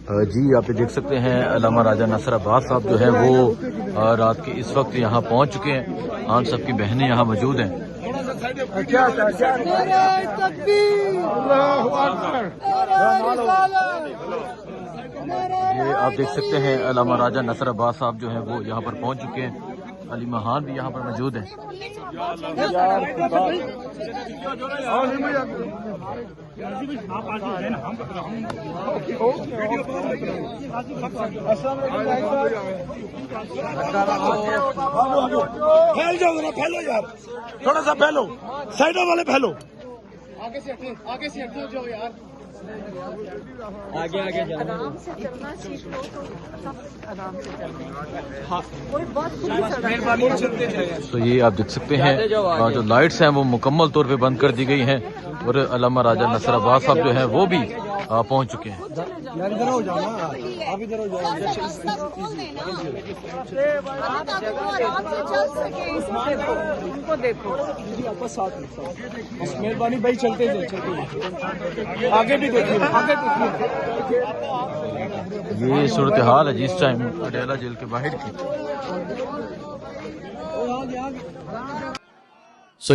جی آپ دیکھ سکتے ہیں علامہ راجہ ناصر عباس صاحب جو ہیں وہ رات کے اس وقت یہاں پہنچ چکے ہیں. آن سب کی بہنیں یہاں موجود ہیں. یہ آپ دیکھ سکتے ہیں علامہ راجہ ناصر عباس صاحب جو ہیں وہ یہاں پر پہنچ چکے ہیں. علی مہان بھی یہاں پر موجود ہیں. پھیل جاؤ ذرا، پھیلو یار، تھوڑا سا پھیلو، سائڈوں والے پھیلو. آگے سے ہٹ جاؤ یار، آگے جانا. آرام سے چلنا، سیکھو تو آرام سے چلنے. تو یہ آپ دیکھ سکتے ہیں جو لائٹس ہیں وہ مکمل طور پہ بند کر دی گئی ہیں اور علامہ راجہ ناصر عباس صاحب جو ہیں وہ بھی پہنچ چکے ہیں. مہربانی بھائی، چلتے آگے بھی دیکھیے. یہ صورتحال ہے جس ٹائم اڈیالہ جیل کے باہر کی.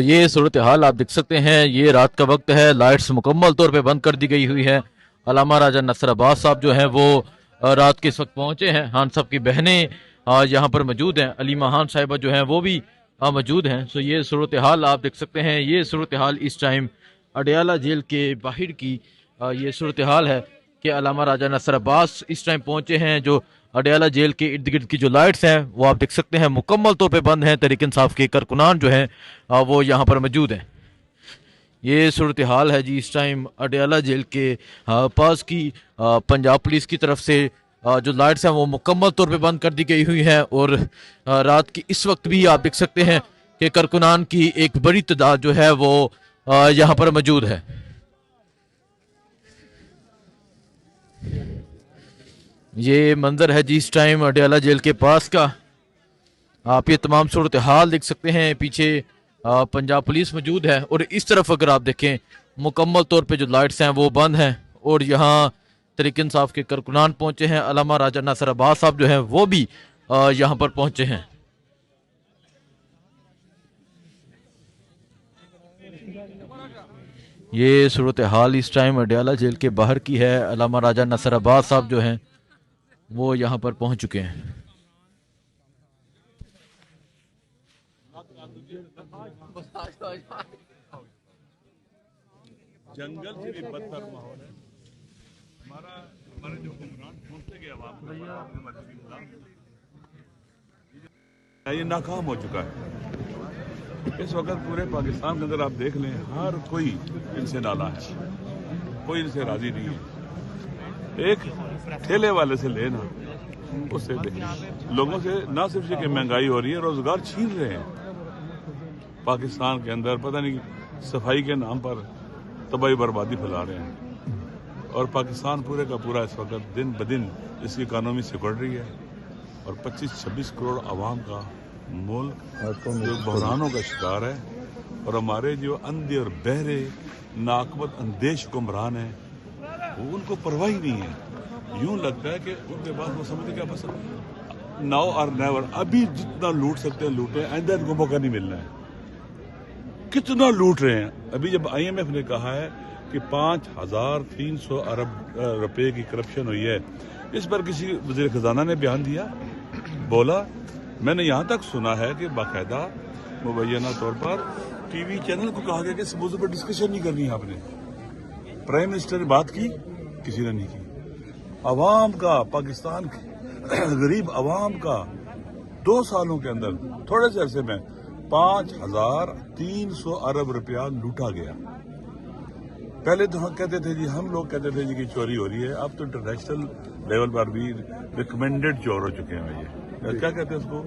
یہ صورتحال آپ دیکھ سکتے ہیں. یہ رات کا وقت ہے، لائٹس مکمل طور پہ بند کر دی گئی ہوئی ہے. علامہ راجہ ناصر عباس صاحب جو ہیں وہ رات کے اس وقت پہنچے ہیں. ہان صاحب کی بہنیں یہاں پر موجود ہیں. علی مہان صاحبہ جو ہیں وہ بھی موجود ہیں. یہ صورتحال آپ دیکھ سکتے ہیں. یہ صورتحال اس ٹائم اڈیالہ جیل کے باہر کی یہ صورتحال ہے کہ علامہ راجہ ناصر عباس اس ٹائم پہنچے ہیں. جو اڈیالہ جیل کے ارد گرد کی جو لائٹس ہیں وہ آپ دیکھ سکتے ہیں مکمل طور پہ بند ہیں. تحریک انصاف کے کارکنان جو ہیں وہ یہاں پر موجود ہیں. یہ صورتحال ہے جی اس ٹائم اڈیالہ جیل کے پاس کی پنجاب پولیس کی طرف سے جو لائٹس ہیں وہ مکمل طور پہ بند کر دی گئی ہوئی ہیں اور رات کی اس وقت بھی آپ دیکھ سکتے ہیں کہ کارکنان کی ایک بڑی تعداد جو ہے وہ یہاں پر موجود ہے. یہ منظر ہے جی اس ٹائم اڈیالہ جیل کے پاس کا. آپ یہ تمام صورتحال دیکھ سکتے ہیں. پیچھے پنجاب پولیس موجود ہے اور اس طرف اگر آپ دیکھیں مکمل طور پہ جو لائٹس ہیں وہ بند ہیں اور یہاں تحریک انصاف کے کارکنان پہنچے ہیں. علامہ راجہ ناصر عباس صاحب جو ہیں وہ بھی یہاں پر پہنچے ہیں. یہ صورتحال اس ٹائم اڈیالہ جیل کے باہر کی ہے. علامہ راجہ ناصر عباس صاحب جو ہیں وہ یہاں پر پہنچ چکے ہیں. جنگل سے بھی بدتر ماحول ہے. ہمارے جو حکمران پہنچتے گئے عوام کو یہ ناکام ہو چکا ہے. اس وقت پورے پاکستان کے اندر آپ دیکھ لیں ہر کوئی ان سے نالا ہے، کوئی ان سے راضی نہیں ہے. ایک ٹھیلے والے سے لینا اس سے لوگوں سے نہ صرف یہ کہ مہنگائی ہو رہی ہے، روزگار چھین رہے ہیں. پاکستان کے اندر پتہ نہیں صفائی کے نام پر تباہی بربادی پھیلا رہے ہیں اور پاکستان پورے کا پورا اس وقت دن بدن اس کی اکانومی سکڑ رہی ہے اور 25-26 کروڑ عوام کا ملک جو بحرانوں کا شکار ہے. اور ہمارے جو اندھے اور بہرے ناقبت اندیش حکمران ہیں وہ ان کو پرواہ ہی نہیں ہے. یوں لگتا ہے کہ ان کے بعد وہ سمجھتے کیا بس ناؤ اور نیور، ابھی جتنا لوٹ سکتے ہیں لوٹیں، آئندہ ان کو موقع نہیں ملنا ہے. کتنا لوٹ رہے ہیں. ابھی جب IMF نے کہا ہے کہ 5,300 ارب روپے کی کرپشن ہوئی ہے، اس پر کسی وزیر خزانہ نے بیان دیا، بولا. میں نے یہاں تک سنا ہے کہ باقاعدہ مبینہ طور پر ٹی وی چینل کو کہا گیا کہ اس موضوع پر ڈسکشن نہیں کرنی ہے. آپ نے پرائم منسٹر نے بات کی، کسی نے نہیں کی. عوام کا، پاکستان کے غریب عوام کا 2 سالوں کے اندر تھوڑے سے عرصے میں 5,300 ارب روپیہ لوٹا گیا. پہلے تو ہم کہتے تھے جی، ہم لوگ کہتے تھے جی کہ چوری ہو رہی ہے. اب تو انٹرنیشنل لیول پر بھی ریکمینڈڈ چور ہو چکے ہیں. یہ کیا کہتے ہیں اس کو،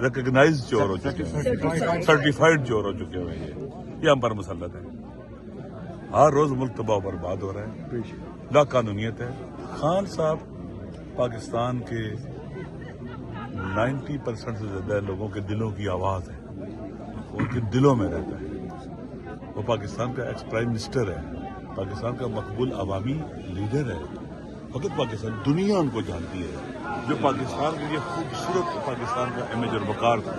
ریکگنائز چور ہو چکے ہیں، سرٹیفائڈ چور ہو چکے ہیں. یہ ہم پر مسلط ہے. ہر روز ملک تباہ و برباد ہو رہا ہے، لا قانونیت ہے. خان صاحب پاکستان کے 90% سے زیادہ لوگوں کے دلوں کی آواز ہے، ان کے دلوں میں رہتا ہے. وہ پاکستان کا ایکس پرائم منسٹر ہے، پاکستان کا مقبول عوامی لیڈر ہے. फकत पाकिस्तान, दुनिया उनको जानती है, जो पाकिस्तान के लिए खूबसूरत पाकिस्तान का इमेज और वकार था,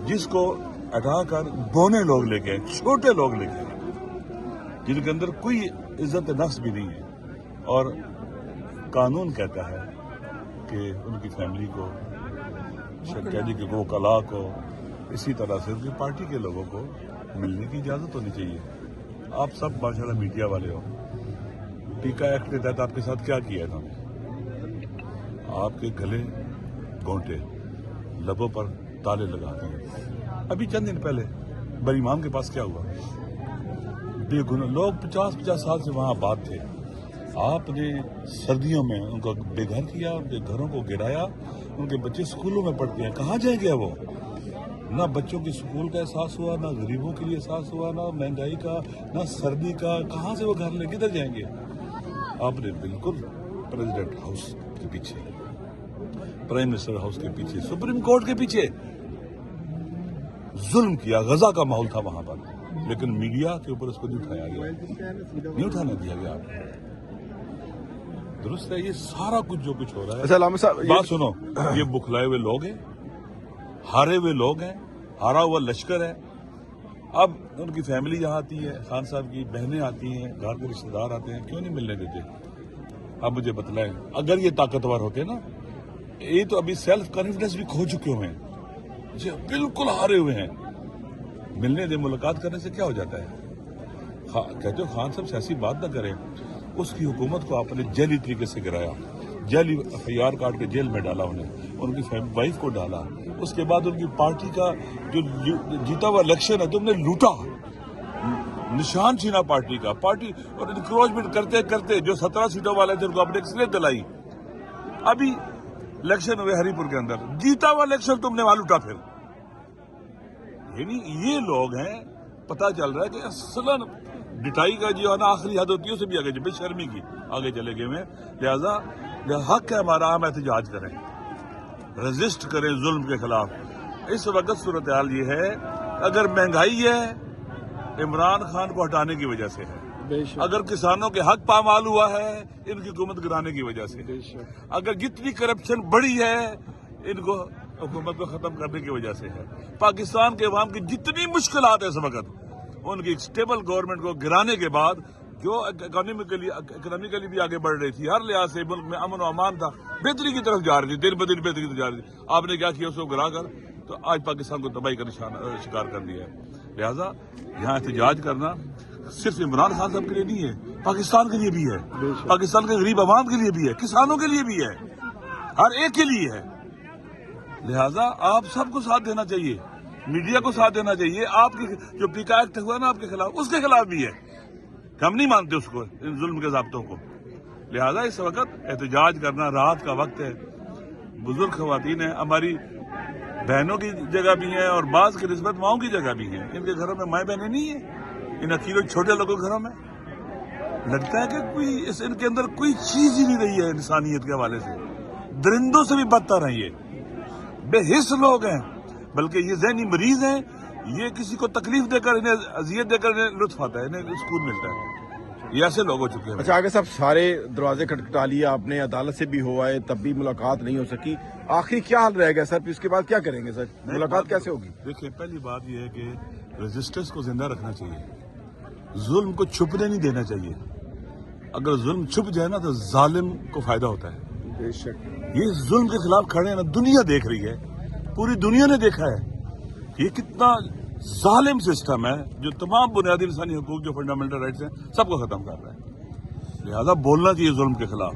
जिसको हटाकर बौने लोग लेके आए, छोटे लोग लेके आए, जिनके अंदर कोई इज्जत नफ्स भी नहीं है। और कानून कहता है कि उनकी फैमिली को, कैदी के वकला को, इसी तरह से उनकी पार्टी के लोगों को मिलने की इजाजत होनी चाहिए। आप सब माशाल्लाह मीडिया वाले हो, टीका एक्ट के तहत आपके साथ क्या किया इन्होंने? आपके गले घोंटे, लबों पर ताले लगा दिए। अभी चंद दिन पहले बरीमाम के पास क्या हुआ? बेगुनाह लोग 50-50 साल से वहां आबाद थे, आपने सर्दियों में उनको बेघर किया, उनके घरों को गिराया, उनके बच्चे स्कूलों में पढ़ते हैं, कहाँ जाएंगे वो? ना बच्चों की स्कूल का एहसास हुआ, ना गरीबों के लिए एहसास हुआ, ना महंगाई का, ना सर्दी का, कहाँ से वो घर ले किधर जाएंगे? आपने बिल्कुल प्रेसिडेंट हाउस के पीछे, प्राइम मिनिस्टर हाउस के पीछे, सुप्रीम कोर्ट के पीछे जुल्म किया। गजा का माहौल था वहां पर, लेकिन मीडिया के ऊपर उसको नहीं उठाया गया, नहीं उठाने दिया गया। दुरुस्त है, ये सारा कुछ जो कुछ हो रहा है। अच्छा लामा साहब, बात सुनो, ये बुखलाए हुए लोग हैं, हारे हुए लोग हैं, हारा हुआ लश्कर है। अब उनकी फैमिली यहाँ आती है, खान साहब की बहनें आती हैं, घर के रिश्तेदार आते हैं, क्यों नहीं मिलने देते? अब मुझे बतलाएं, अगर ये ताकतवर होते ना, ये तो अभी सेल्फ कॉन्फिडेंस भी खो चुके हुए हैं, जो बिल्कुल हारे हुए हैं। मिलने दे, मुलाकात करने से क्या हो जाता है? कहते हो खान साहब से ऐसी बात ना करें। उसकी हुकूमत को आपने जेली तरीके से गिराया, जेली FIR काट के जेल में डाला उन्हें, उनकी वाइफ को डाला, उसके बाद उनकी पार्टी का जो जीता हुआ इलेक्शन है तुमने लूटा, निशान छीना पार्टी का, पार्टी और इंक्रोचमेंट करते करते जो 17 सीटों वाले थे उनको अपने एक्सलेट दिलाई। अभी इलेक्शन हुए हरिपुर के अंदर, जीता हुआ इलेक्शन तुमने वहां लूटा। फिर यानी ये लोग हैं, पता चल रहा है कि असलन डिटाई का जो है ना आखिरी हद होती है, उसे भी आगे बेशर्मी की आगे चले गए हैं। लिहाजा हक है हमारा, हम एहतजाज करें, रेजिस्ट करें जुल्म के खिलाफ। इस वक्त सूरत हाल ये है, अगर महंगाई है इमरान खान को हटाने की वजह से है, अगर किसानों के हक पामाल हुआ है इनकी हुकूमत गिराने की वजह से, अगर जितनी करप्शन बढ़ी है इनको हुकूमत को खत्म करने की वजह से है, पाकिस्तान के अवाम की जितनी मुश्किलात है इस वक्त, उनकी स्टेबल गवर्नमेंट को गिराने के बाद जो इकोनॉमिकली भी आगे बढ़ रही थी, हर लिहाज से मुल्क में अमन और अमान था, बेहतरी की तरफ जा रही थी, दिन ब दिन बेहतरी की तरफ जा रही थी। आपने क्या किया? उसको गिरा कर तो आज पाकिस्तान को तबाही का शिकार कर दिया है। लिहाजा यहाँ एहतजाज करना सिर्फ इमरान खान साहब के लिए नहीं है, पाकिस्तान के लिए भी है, पाकिस्तान के गरीब अवाम के लिए भी है, किसानों के लिए भी है, हर एक के लिए है। लिहाजा आप सबको साथ देना चाहिए, मीडिया को साथ देना चाहिए। आपकी जो पीका एक्ट हुआ ना आपके खिलाफ, उसके खिलाफ भी है, हम नहीं मानते उसको, इन जुल्म के ज़ाब्तों को। लिहाजा इस वक्त एहतजाज करना, रात का वक्त है, बुजुर्ग खवातीन है, हमारी बहनों की जगह भी है और बाज की निस्बत माओं की जगह भी है। इनके घरों में माएँ बहनें नहीं है, इन अकीलों छोटे लोगों के घरों में लगता है कि कोई इनके अंदर कोई चीज ही नहीं रही है इंसानियत के हवाले से। दरिंदों से भी बदतर हैं, ये बेहिस लोग हैं, बल्कि ये ज़हनी मरीज हैं। ये किसी को तकलीफ देकर, इन्हें अजियत देकर इन्हें लुत्फ आता है, इन्हें सुकून मिलता है। ये ऐसे लोग हो चुके हैं। अच्छा आगे साहब, सारे दरवाजे खटखटा लिए आपने, अदालत से भी हो आए, तब भी मुलाकात नहीं हो सकी, आखिर क्या हाल रहेगा सर? इसके बाद क्या करेंगे सर? मुलाकात कैसे होगी? देखिए, पहली बात यह है कि रेजिस्टेंस को जिंदा रखना चाहिए, जुल्म को छुपने नहीं देना चाहिए। अगर जुल्म छुप जाए ना तो जालिम को फायदा होता है। बेशक ये जुल्म के खिलाफ खड़े हैं ना, दुनिया देख रही है, पूरी दुनिया ने देखा है ये कितना जालिम सिस्टम है जो तमाम बुनियादी इंसानी हकूक, जो फंडामेंटल राइट्स हैं, सबको खत्म कर रहा है। लिहाजा बोलना चाहिए जुल्म के खिलाफ।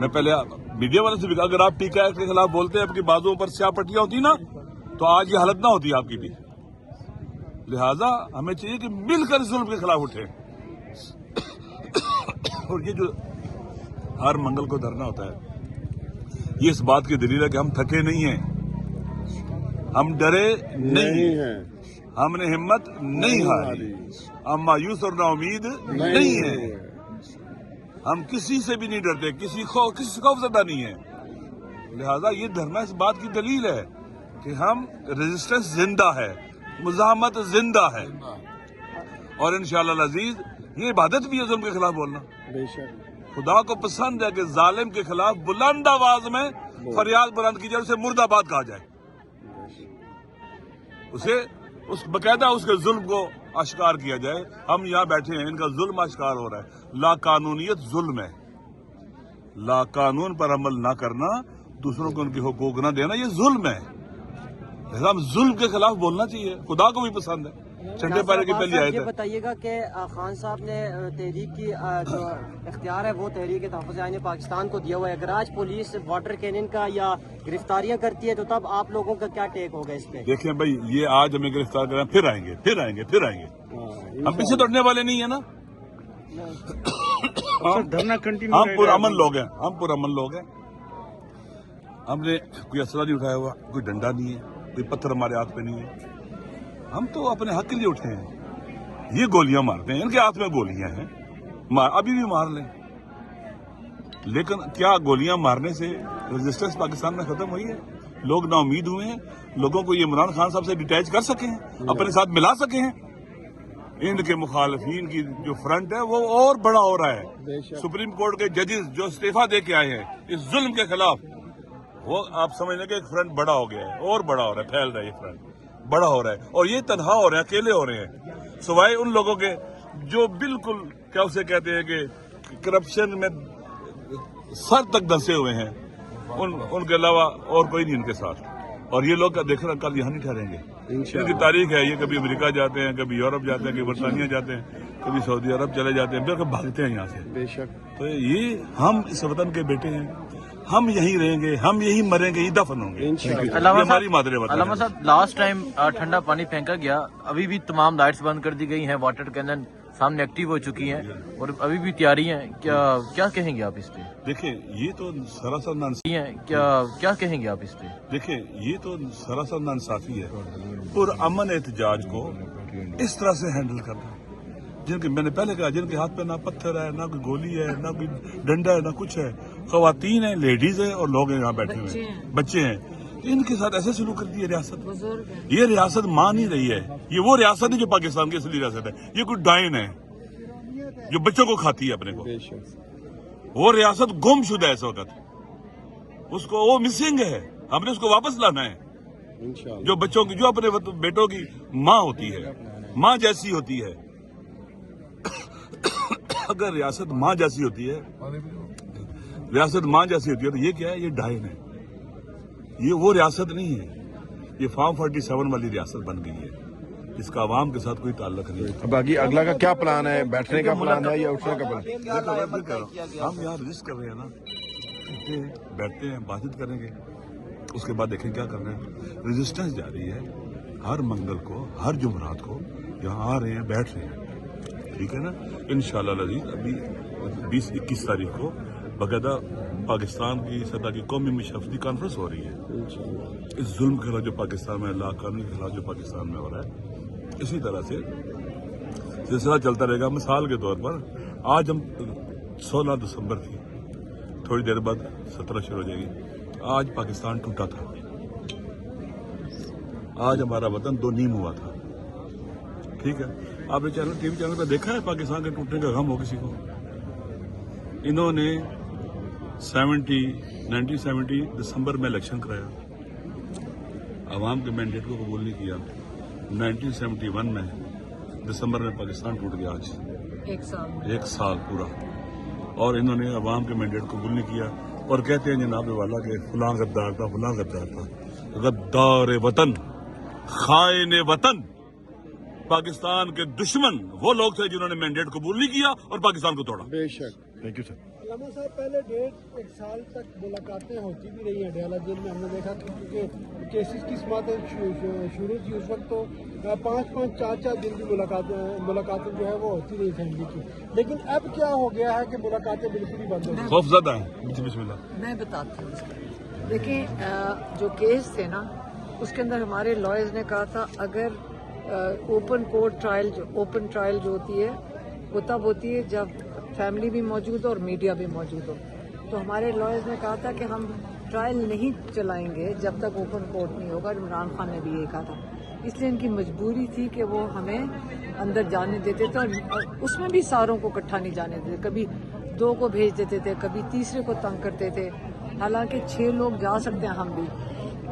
मैं पहले मीडिया वाले से भी कहा, अगर आप पीका एक्ट के खिलाफ बोलते हैं, आपकी बाजुओं पर स्याह पट्टियां होती ना, तो आज ये हालत ना होती आपकी भी। लिहाजा हमें चाहिए कि मिलकर इस जुल्म के खिलाफ उठे। और ये जो हर मंगल को धरना होता है, ये इस बात की दलील है कि हम थके नहीं हैं, हम डरे नहीं हैं, हमने हिम्मत नहीं हारी, हम मायूस और नाउमीद नहीं है, हम किसी से भी नहीं डरते, किसी खौफज़दा नहीं है। लिहाजा ये धरना इस बात की दलील है कि हम रेजिस्टेंस जिंदा है, मुज़ाहमत जिंदा है, और इंशाअल्लाह अज़ीज ये इबादत भी है जुल्म के खिलाफ बोलना। बेशक خدا کو پسند ہے کہ ظالم کے خلاف بلند آواز میں فریاد بلند کی جائے، اسے مرد آباد کہا جائے، اسے اس باقاعدہ اس کے ظلم کو اشکار کیا جائے. ہم یہاں بیٹھے ہیں، ان کا ظلم اشکار ہو رہا ہے. لا قانونیت ظلم ہے، لا قانون پر عمل نہ کرنا، دوسروں کو ان کے حقوق نہ دینا، یہ ظلم ہے. ہم ظلم کے خلاف بولنا چاہیے، خدا کو بھی پسند ہے. چنڈے پارے کی پہلی آیت یہ ہے. بتائیے گا کہ خان صاحب نے تحریک کی جو اختیار ہے وہ تحریک تحفظ آئین پاکستان کو دیا ہوا ہے. اگر آج پولیس واٹر کینن کا یا گرفتاریاں کرتی ہے تو تب آپ لوگوں کا کیا ٹیک ہوگا اس پہ؟ دیکھیں بھائی، یہ آج ہمیں گرفتار کریں، پھر آئیں گے، پھر آئیں گے، پھر آئیں گے. ہم پیچھے توڑنے والے نہیں ہیں نا. ہم پرامن لوگ ہیں، ہم پرامن لوگ ہیں. ہم نے کوئی اسلحہ نہیں اٹھایا ہوا، کوئی ڈنڈا نہیں ہے، کوئی پتھر ہمارے ہاتھ پہ نہیں ہے. ہم تو اپنے حق کے لیے اٹھے ہیں. یہ گولیاں مارتے ہیں، ان کے ہاتھ میں گولیاں ہیں، ابھی بھی مار لیں. لیکن کیا گولیاں مارنے سے ریزسٹنس پاکستان میں ختم ہوئی ہے؟ لوگ نا امید ہوئے ہیں. لوگوں کو یہ عمران خان صاحب سے ڈیٹیچ کر سکے ہیں، اپنے ساتھ ملا سکے ہیں. ان کے مخالفین کی جو فرنٹ ہے وہ اور بڑا ہو رہا ہے. سپریم کورٹ کے ججز جو استعفیٰ دے کے آئے ہیں اس ظلم کے خلاف، وہ آپ سمجھ لیں کہ ایک فرنٹ بڑا ہو گیا ہے، اور بڑا ہو رہا ہے، پھیل رہا ہے. یہ فرنٹ بڑا ہو رہا ہے، اور یہ تنہا ہو رہے ہیں، اکیلے ہو رہے ہیں، سوائے ان لوگوں کے جو بالکل کیا اسے کہتے ہیں کہ کرپشن میں سر تک دھنسے ہوئے ہیں. ان کے علاوہ اور کوئی نہیں ان کے ساتھ. اور یہ لوگ دیکھ رہا کل یہاں نہیں ٹھہریں گے. ان کی تاریخ ہے، یہ کبھی امریکہ جاتے ہیں، کبھی یورپ جاتے ہیں، کبھی برطانیہ جاتے ہیں، کبھی سعودی عرب چلے جاتے ہیں، پھر بھاگتے ہیں یہاں سے. بے شک. تو یہ ہم اس وطن کے بیٹے ہیں، ہم یہیں رہیں گے، ہم یہی مریں گے، یہی دفن ہوں گے. یہ ہماری مادر وطن ہے. علامہ صاحب، لاسٹ ٹائم ٹھنڈا پانی پھینکا گیا، ابھی بھی تمام لائٹس بند کر دی گئی ہیں، واٹر کینن سامنے ایکٹیو ہو چکی ہیں اور ابھی بھی تیاری ہیں. کیا کہیں گے آپ اس پہ؟ دیکھیں یہ تو سراسر کیا کہیں گے آپ اس پہ؟ دیکھیں یہ تو سراسر ناانصافی ہے. پرامن احتجاج کو اس طرح سے ہینڈل کرنا، جن کے میں نے پہلے کہا جن کے ہاتھ پہ نہ پتھر ہے، نہ کوئی گولی ہے، نہ کوئی ڈنڈا ہے، نہ کچھ ہے، خواتین ہیں، لیڈیز ہیں، اور لوگ ہیں یہاں بیٹھے ہوئے، بچے ہیں. ان کے ساتھ ایسے سلوک کرتی ہے ریاست. یہ ریاست مان نہیں رہی ہے. یہ وہ ریاست ہے جو پاکستان کی اصلی ریاست ہے. یہ کوئی ڈائن ہے جو بچوں کو کھاتی ہے اپنے کو. وہ ریاست گم شدہ ہے اس وقت، اس کو وہ مسنگ ہے. ہم نے اس کو واپس لانا ہے. جو بچوں کی، جو اپنے بیٹوں کی ماں ہوتی ہے، ماں جیسی ہوتی ہے. اگر ریاست ماں جیسی ہوتی ہے، ریاست ماں جیسی ہوتی ہے تو یہ کیا ہے؟ یہ ڈائن ہے. یہ وہ ریاست نہیں ہے. یہ فارم 47 والی ریاست بن گئی ہے جس کا عوام کے ساتھ کوئی تعلق نہیں ہے. باقی اگلا کا کیا پلان ہے؟ بیٹھنے کا پلان ہے یا اٹھنے کا پلان؟ ہم یہاں رجسٹ کر رہے ہیں نا، بیٹھتے ہیں، بات چیت کریں گے، اس کے بعد دیکھیں کیا کرنا ہے. رجسٹنس جاری ہے. ہر منگل کو، ہر جمعرات کو یہاں آ رہے ہیں، بیٹھ رہے ہیں. ٹھیک ہے نا؟ انشاءاللہ العزیز ابھی 20-21 تاریخ کو باقاعدہ پاکستان کی سطح کی قومی مشافتی کانفرنس ہو رہی ہے. اس ظلم کے خلاف جو پاکستان میں، لا قانونی کے خلاف جو پاکستان میں ہو رہا ہے، اسی طرح سے سلسلہ چلتا رہے گا. مثال کے طور پر آج ہم 16 دسمبر تھی، تھوڑی دیر بعد 17 شروع ہو جائے گی. آج پاکستان ٹوٹا تھا. آج ہمارا وطن دو نیم ہوا تھا. ٹھیک ہے؟ آپ نے ٹی وی چینل پہ دیکھا ہے پاکستان کے ٹوٹنے کا غم ہو کسی کو؟ انہوں نے 1970 دسمبر میں الیکشن کرایا، عوام کے مینڈیٹ کو قبول نہیں کیا. 1971 میں دسمبر میں پاکستان ٹوٹ گیا. آج ایک سال پورا، اور انہوں نے عوام کے مینڈیٹ کو قبول نہیں کیا. اور کہتے ہیں جناب والا کہ فلاں غدار تھا، فلاں غدار تھا. غدار وطن، خائن وطن، پاکستان کے دشمن وہ لوگ تھے جنہوں نے مینڈیٹ قبول نہیں کیا اور پاکستان کو توڑا. بے شک. Thank you sir. علامہ صاحب، پہلے 1.5 سال تک ملاقاتیں ہوتی بھی رہی ہیں ڈیالہ جیل میں. ہم نے دیکھا کیونکہ کیسز کی سماعتیں شروع تھی اس وقت، تو 5-5 4-4 دن کی ملاقاتیں جو ہے وہ ہوتی رہی فیملی کی. لیکن اب کیا ہو گیا ہے کہ ملاقاتیں بالکل ہی بند ہو گئی. خوف زدہ ہیں. بسم اللہ. میں بتاتی ہوں. دیکھیں، جو کیس تھے نا، اس کے اندر ہمارے لائرز نے کہا تھا اگر اوپن کورٹ ٹرائل جو ہوتی ہے وہ تب ہوتی ہے جب فیملی بھی موجود ہو اور میڈیا بھی موجود ہو. تو ہمارے لائرز نے کہا تھا کہ ہم ٹرائل نہیں چلائیں گے جب تک اوپن کورٹ نہیں ہوگا. عمران خان نے بھی یہ کہا تھا. اس لیے ان کی مجبوری تھی کہ وہ ہمیں اندر جانے دیتے تھے، اور اس میں بھی ساروں کو اکٹھا نہیں جانے دیتے. کبھی 2 को भेज देते थे, कभी तीसरे को तंग करते थे, हालांकि 6 लोग जा सकते हैं हम भी।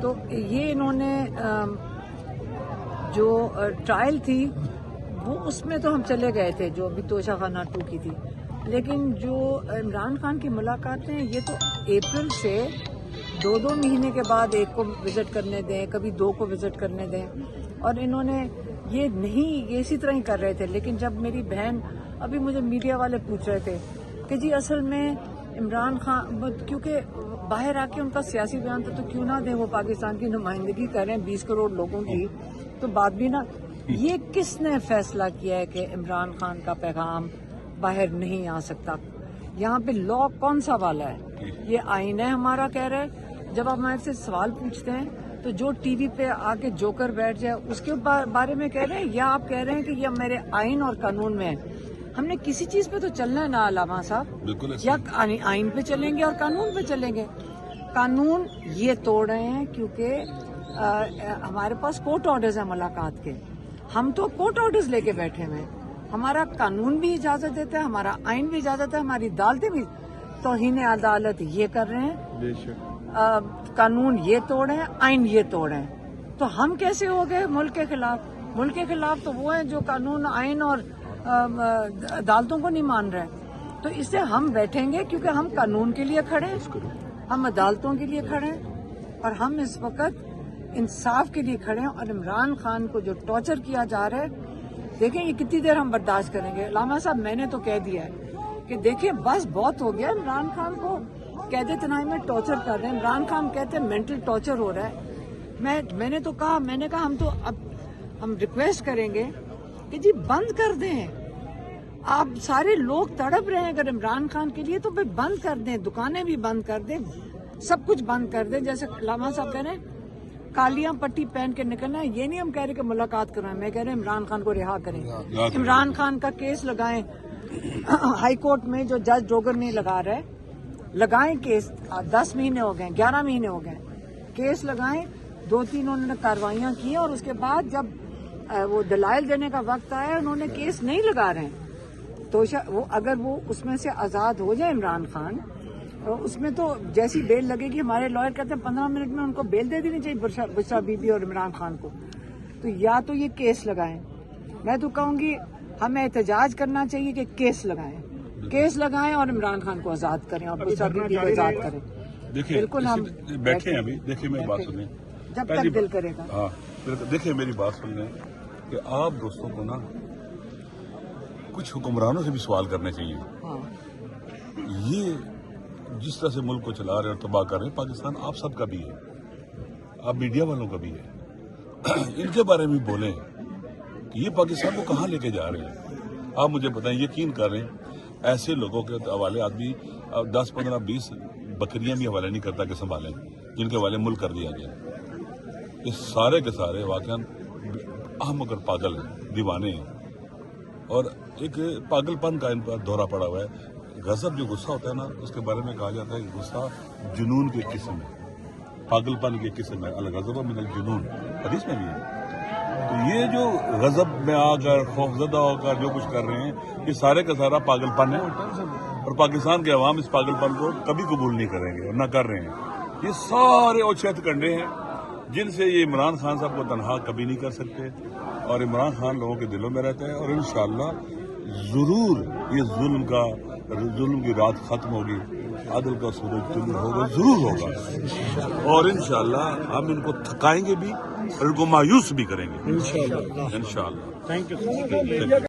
तो ये इन्होंने जो ट्रायल थी वो उसमें तो हम चले गए थे, जो अभी तोशाखाना 2 की थी, लेकिन जो इमरान खान की मुलाकातें ये तो अप्रैल से 2-2 महीने के बाद एक को विजिट करने दें, कभी 2 को विजिट करने दें, और इन्होंने ये नहीं, ये इसी तरह ही कर रहे थे। लेकिन जब मेरी बहन, अभी मुझे मीडिया वाले पूछ रहे थे कि जी असल में इमरान खान, क्योंकि बाहर आके उनका सियासी बयान तो क्यों ना दें, वो पाकिस्तान की नुमाइंदगी कर रहे हैं 20 करोड़ लोगों की, तो बात भी ना, ये किसने फैसला किया है कि इमरान खान का पैगाम बाहर नहीं आ सकता? यहाँ पे लॉ कौन सा वाला है? ये आईन है हमारा, कह रहे हैं। जब आप हमारे से सवाल पूछते हैं तो जो टीवी पे आके जोकर बैठ जाए उसके बारे में कह रहे हैं, या आप कह रहे हैं कि ये मेरे आईन और कानून में है? हमने किसी चीज पे तो चलना है ना अलामा साहब, या आईन पे चलेंगे और कानून पे चलेंगे। कानून ये तोड़ रहे हैं क्योंकि हमारे पास कोर्ट ऑर्डर्स हैं मुलाकात के, हम तो कोर्ट ऑर्डर्स लेके बैठे हुए हैं। हमारा कानून भी इजाजत देता है, हमारा आइन भी इजाजत है, हमारी अदालतें भी तौहीन अदालत ये कर रहे हैं, कानून ये तोड़े हैं, आइन ये तोड़े हैं। तो हम कैसे हो गए मुल्क के खिलाफ? मुल्क के खिलाफ तो वो है जो कानून, आइन और अदालतों को नहीं मान रहे। तो इससे हम बैठेंगे क्योंकि हम कानून के लिए खड़े हैं, हम अदालतों के लिए खड़े हैं, और हम इस वक्त इंसाफ के लिए खड़े हैं। और इमरान खान को जो टॉर्चर किया जा रहा है, देखें ये कितनी देर हम बर्दाश्त करेंगे? लामा साहब, मैंने तो कह दिया है कि देखिए बस बहुत हो गया। इमरान खान को कैद तनाई में टॉर्चर कर रहे हैं, इमरान खान कहते हैं मेंटल टॉर्चर हो रहा है। मैंने तो कहा, मैंने कहा हम तो अब हम रिक्वेस्ट करेंगे कि जी बंद कर दें। आप सारे लोग तड़प रहे हैं अगर इमरान खान के लिए, तो फिर बंद कर दें, दुकानें भी बंद कर दें, सब कुछ बंद कर दें। जैसे लामा साहब कह रहे हैं कालियां पट्टी पहन के निकलना है, ये नहीं हम कह रहे कि मुलाकात करवाएं, मैं कह रहे हैं इमरान खान को रिहा करें, इमरान खान का केस लगाएं हाई कोर्ट में, जो जज डोगर नहीं लगा रहा है, लगाएं केस। 10 महीने हो गए, 11 महीने हो गए, केस लगाएं। 2-3 उन्होंने कार्रवाइयां की, और उसके बाद जब वो दलाइल देने का वक्त आया उन्होंने केस नहीं लगा रहे हैं। तो वो अगर वो उसमें से आजाद हो जाए इमरान खान, तो उसमें तो जैसी बेल लगेगी, हमारे लॉयर कहते हैं 15 मिनट में उनको बेल दे देनी चाहिए बुशरा बीबी और इमरान खान को। तो या तो ये केस लगाएं, मैं तो कहूंगी हमें एहतजाज करना चाहिए कि केस लगाएं और इमरान खान को आजाद करें और बुशरा बीबी को आजाद करें। देखिए, बिल्कुल हम बैठे हैं अभी। देखिए मेरी बात सुनिए, जब तक दिल करेगा। हाँ, देखिए मेरी बात सुन लें कि आप दोस्तों को ना कुछ हुक्मरानों से भी सवाल करने चाहिए। ये जिस तरह से मुल्क को चला रहे हैं और तबाह कर रहे हैं, पाकिस्तान आप सबका भी है, आप मीडिया वालों का भी है। इनके बारे में बोलें कि ये पाकिस्तान को कहाँ लेके जा रहे हैं। आप मुझे बताएं, यकीन कर रहे हैं ऐसे लोगों के हवाले आदमी 10, 15, 20 बकरियां भी हवाले नहीं करता कि संभालें, जिनके हवाले मुल्क कर दिया गया। ये सारे के सारे वाकई अहमक और पागल हैं, दीवाने हैं, और एक पागलपन का इन पर दौरा पड़ा हुआ है। गजब जो गुस्सा होता है ना, उसके बारे में कहा जाता है कि गुस्सा जुनून की किस्म है, पागलपन की किस्म है। अल-गज़ब मिनल जुनून हदीस में भी है। तो ये जो गजब में आकर खौफजदा होकर जो कुछ कर रहे हैं, ये सारे का सारा पागलपन है, और पाकिस्तान के अवाम इस पागलपन को कभी कबूल नहीं करेंगे और न कर रहे हैं। ये सारे औचत कंडे हैं जिनसे ये इमरान खान साहब को तनहा कभी नहीं कर सकते, और इमरान खान लोगों के दिलों में रहता है। और इंशाअल्लाह जरूर ये जुल्म की रात खत्म होगी, आदल का सूरज तुलू होगा, जरूर होगा, और इंशाअल्लाह हम इनको थकाएंगे भी और इनको मायूस भी करेंगे इंशाअल्लाह। Thank you.